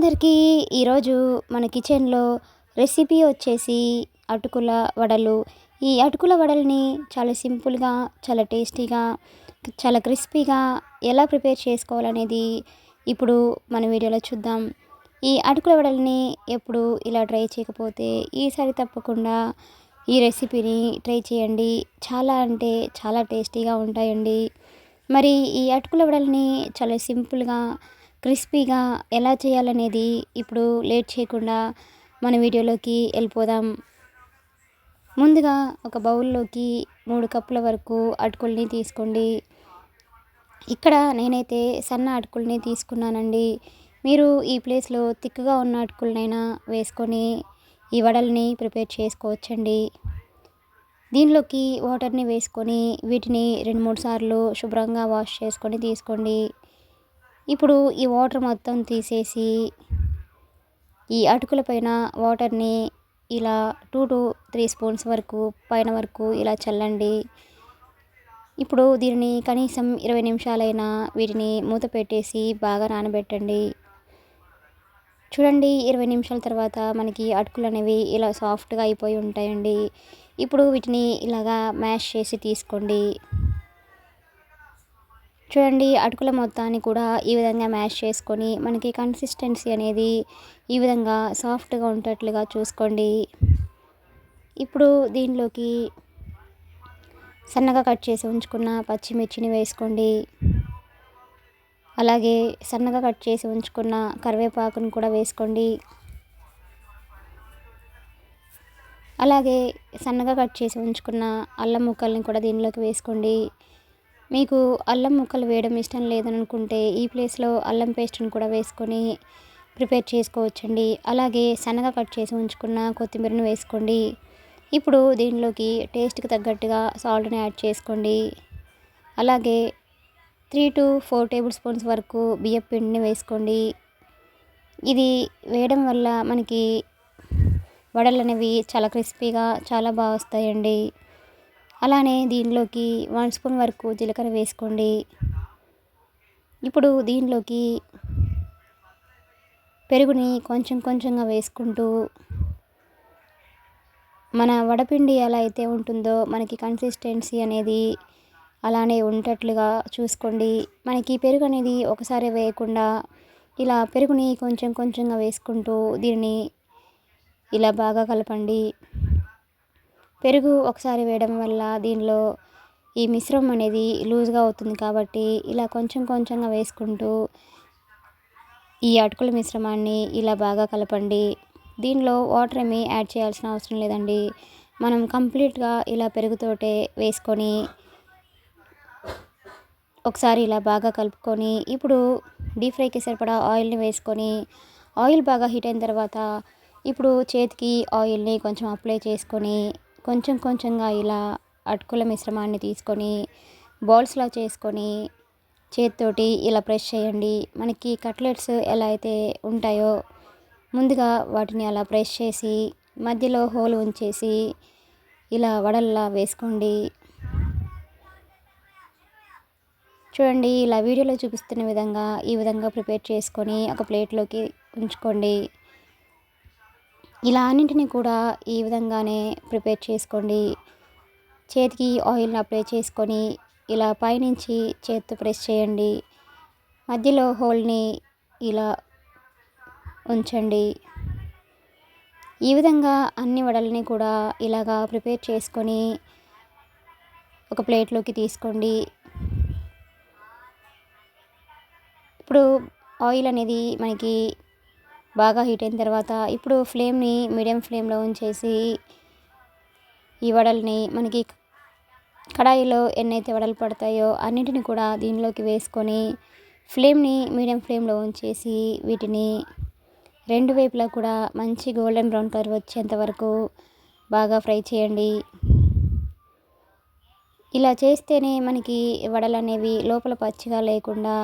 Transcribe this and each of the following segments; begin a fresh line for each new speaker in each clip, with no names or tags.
అందరికీ ఈరోజు మన కిచెన్లో రెసిపీ వచ్చేసి అటుకుల వడలు. ఈ అటుకుల వడల్ని చాలా సింపుల్గా, చాలా టేస్టీగా, చాలా క్రిస్పీగా ఎలా ప్రిపేర్ చేసుకోవాలనేది ఇప్పుడు మన వీడియోలో చూద్దాం. ఈ అటుకుల వడల్ని ఎప్పుడు ఇలా ట్రై చేయకపోతే ఈసారి తప్పకుండా ఈ రెసిపీని ట్రై చేయండి. చాలా అంటే చాలా టేస్టీగా ఉంటాయండి. మరి ఈ అటుకుల వడల్ని చాలా సింపుల్గా, క్రిస్పీగా ఎలా చేయాలనేది ఇప్పుడు లేట్ చేయకుండా మన వీడియోలోకి వెళ్ళిపోదాం. ముందుగా ఒక బౌల్లోకి 3 కప్పుల వరకు అటుకుల్ని తీసుకోండి. ఇక్కడ నేనైతే సన్న అటుకుల్ని తీసుకున్నానండి. మీరు ఈ ప్లేస్లో తిక్కుగా ఉన్న అటుకులనైనా వేసుకొని ఈ వడల్ని ప్రిపేర్ చేసుకోవచ్చండి. దీనిలోకి వాటర్ని వేసుకొని వీటిని 2-3 సార్లు శుభ్రంగా వాష్ చేసుకొని తీసుకోండి. ఇప్పుడు ఈ వాటర్ మొత్తం తీసేసి ఈ అటుకుల పైన వాటర్ని ఇలా 2-3 స్పూన్స్ వరకు పైన వరకు ఇలా చల్లండి. ఇప్పుడు దీనిని కనీసం 20 నిమిషాలైనా వీటిని మూత పెట్టేసి బాగా నానబెట్టండి. చూడండి, 20 నిమిషాల తర్వాత మనకి అటుకులు అనేవి ఇలా సాఫ్ట్గా అయిపోయి ఉంటాయండి. ఇప్పుడు వీటిని ఇలాగా మ్యాష్ చేసి తీసుకోండి. చూడండి, అటుకుల మొత్తాన్ని కూడా ఈ విధంగా మ్యాష్ చేసుకొని మనకి కన్సిస్టెన్సీ అనేది ఈ విధంగా సాఫ్ట్గా ఉండేట్లుగా చూసుకోండి. ఇప్పుడు దీనిలోకి సన్నగా కట్ చేసి ఉంచుకున్న పచ్చిమిర్చిని వేసుకోండి. అలాగే సన్నగా కట్ చేసి ఉంచుకున్న కరివేపాకును కూడా వేసుకోండి. అలాగే సన్నగా కట్ చేసి ఉంచుకున్న అల్లం ముక్కల్ని కూడా దీనిలోకి వేసుకోండి. మీకు అల్లం ముక్కలు వేయడం ఇష్టం లేదని అనుకుంటే ఈ ప్లేస్లో అల్లం పేస్ట్ని కూడా వేసుకొని ప్రిపేర్ చేసుకోవచ్చండి. అలాగే సన్నగా కట్ చేసి ఉంచుకున్న కొత్తిమీరను వేసుకోండి. ఇప్పుడు దీనిలోకి టేస్ట్కి తగ్గట్టుగా సాల్ట్ని యాడ్ చేసుకోండి. అలాగే 3-4 టేబుల్ స్పూన్స్ వరకు బియ్యం పిండిని వేసుకోండి. ఇది వేయడం వల్ల మనకి వడలు అనేవి చాలా క్రిస్పీగా చాలా బాగా వస్తాయండి. అలానే దీనిలోకి 1 స్పూన్ వరకు జీలకర్ర వేసుకోండి. ఇప్పుడు దీనిలోకి పెరుగుని కొంచెం కొంచెంగా వేసుకుంటూ మన వడపిండి ఎలా అయితే ఉంటుందో మనకి కన్సిస్టెన్సీ అనేది అలానే ఉండేటట్లుగా చూసుకోండి. మనకి పెరుగు అనేది ఒకసారి వేయకుండా ఇలా పెరుగుని కొంచెం కొంచెంగా వేసుకుంటూ దీనిని ఇలా బాగా కలపండి. పెరుగు ఒకసారి వేయడం వల్ల దీనిలో ఈ మిశ్రమం అనేది లూజ్గా అవుతుంది కాబట్టి ఇలా కొంచెం కొంచెంగా వేసుకుంటూ ఈ అటుకుల మిశ్రమాన్ని ఇలా బాగా కలపండి. దీనిలో వాటర్ ఏమీ యాడ్ చేయాల్సిన అవసరం లేదండి. మనం కంప్లీట్గా ఇలా పెరుగుతోటే వేసుకొని ఒకసారి ఇలా బాగా కలుపుకొని ఇప్పుడు డీప్ ఫ్రైకి సరిపడా ఆయిల్ని వేసుకొని ఆయిల్ బాగా హీట్ అయిన తర్వాత ఇప్పుడు చేతికి ఆయిల్ని కొంచెం అప్లై చేసుకొని కొంచెం కొంచెంగా ఇలా అటుకుల మిశ్రమాన్ని తీసుకొని బాల్స్లా చేసుకొని చేతితోటి ఇలా ప్రెస్ చేయండి. మనకి కట్లెట్స్ ఎలా అయితే ఉంటాయో ముందుగా వాటిని అలా ప్రెస్ చేసి మధ్యలో హోల్ ఉంచేసి ఇలా వడల్లా వేసుకోండి. చూడండి, ఇలా వీడియోలో చూపిస్తున్న విధంగా ఈ విధంగా ప్రిపేర్ చేసుకొని ఒక ప్లేట్లోకి ఉంచుకోండి. ఇలా అన్నింటినీ కూడా ఈ విధంగానే ప్రిపేర్ చేసుకోండి. చేతికి ఆయిల్ని అప్లై చేసుకొని ఇలా పైనుంచి చేత్తో ప్రెస్ చేయండి. మధ్యలో హోల్ని ఇలా ఉంచండి. ఈ విధంగా అన్ని వడల్ని కూడా ఇలాగా ప్రిపేర్ చేసుకొని ఒక ప్లేట్లోకి తీసుకోండి. ఇప్పుడు ఆయిల్ అనేది మనకి బాగా హీట్ అయిన తర్వాత ఇప్పుడు ఫ్లేమ్ని మీడియం ఫ్లేమ్లో ఉంచేసి ఈ వడల్ని మనకి కడాయిలో ఎన్నైతే వడలు పడతాయో అన్నింటిని కూడా దీనిలోకి వేసుకొని ఫ్లేమ్ని మీడియం ఫ్లేమ్లో ఉంచేసి వీటిని 2 వైపులా కూడా మంచి గోల్డెన్ బ్రౌన్ కలర్ వచ్చేంత వరకు బాగా ఫ్రై చేయండి. ఇలా చేస్తేనే మనకి వడలు అనేవి లోపల పచ్చిగా లేకుండా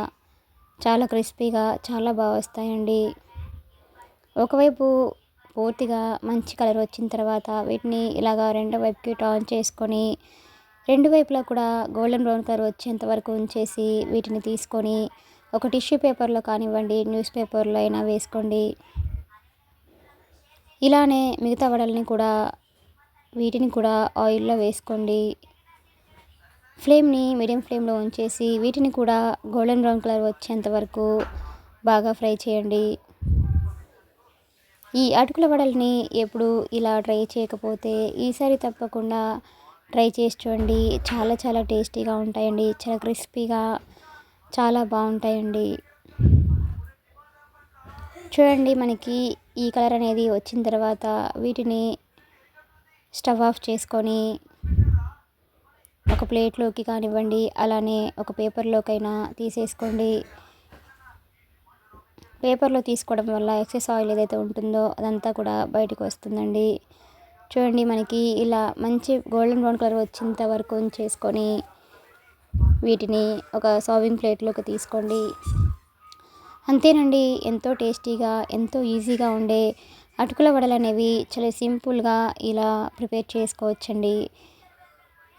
చాలా క్రిస్పీగా చాలా బాగా వస్తాయండి. ఒకవైపు పూర్తిగా మంచి కలర్ వచ్చిన తర్వాత వీటిని ఇలాగా రెండో వైపుకి టర్న్ చేసుకొని 2 వైపులా కూడా గోల్డెన్ బ్రౌన్ కలర్ వచ్చేంత వరకు ఉంచేసి వీటిని తీసుకొని ఒక టిష్యూ పేపర్లో కానివ్వండి, న్యూస్ పేపర్లో అయినా వేసుకోండి. ఇలానే మిగతా వడల్ని కూడా వీటిని కూడా ఆయిల్లో వేసుకోండి. ఫ్లేమ్ని మీడియం ఫ్లేమ్లో ఉంచేసి వీటిని కూడా గోల్డెన్ బ్రౌన్ కలర్ వచ్చేంత వరకు బాగా ఫ్రై చేయండి. ఈ అటుకుల వడల్ని ఎప్పుడు ఇలా ట్రై చేయకపోతే ఈసారి తప్పకుండా ట్రై చేసి చూడండి. చాలా చాలా టేస్టీగా ఉంటాయండి. చాలా క్రిస్పీగా చాలా బాగుంటాయండి. చూడండి, మనకి ఈ కలర్ అనేది వచ్చిన తర్వాత వీటిని స్టవ్ ఆఫ్ చేసుకొని ఒక ప్లేట్లోకి కానివ్వండి, అలానే ఒక పేపర్లోకైనా తీసేసుకోండి. పేపర్లో తీసుకోవడం వల్ల ఎక్సెస్ ఆయిల్ ఏదైతే ఉంటుందో అదంతా కూడా బయటకు వస్తుందండి. చూడండి, మనకి ఇలా మంచి గోల్డెన్ బ్రౌన్ కలర్ వచ్చేంత వరకు ఉంచేసుకొని వీటిని ఒక సర్వింగ్ ప్లేట్లోకి తీసుకోండి. అంతేనండి, ఎంతో టేస్టీగా ఎంతో ఈజీగా ఉండే అటుకుల వడలు అనేవి చాలా సింపుల్గా ఇలా ప్రిపేర్ చేసుకోవచ్చండి.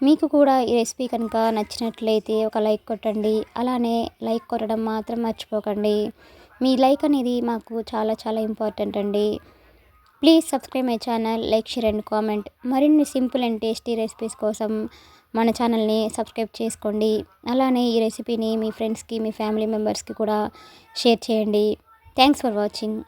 మీకు కూడా ఈ రెసిపీ కనుక నచ్చినట్లయితే ఒక లైక్ కొట్టండి. అలానే లైక్ కొట్టడం మాత్రం మర్చిపోకండి. మీ లైక్ అనేది మాకు చాలా చాలా ఇంపార్టెంట్ అండి. Please subscribe my channel, like, share and comment. మరిన్ని సింపుల్ అండ్ టేస్టీ రెసిపీస్ కోసం మన ఛానల్ని సబ్స్క్రైబ్ చేసుకోండి. అలానే ఈ రెసిపీని మీ ఫ్రెండ్స్కి, మీ ఫ్యామిలీ మెంబర్స్కి కూడా షేర్ చేయండి. Thanks for watching.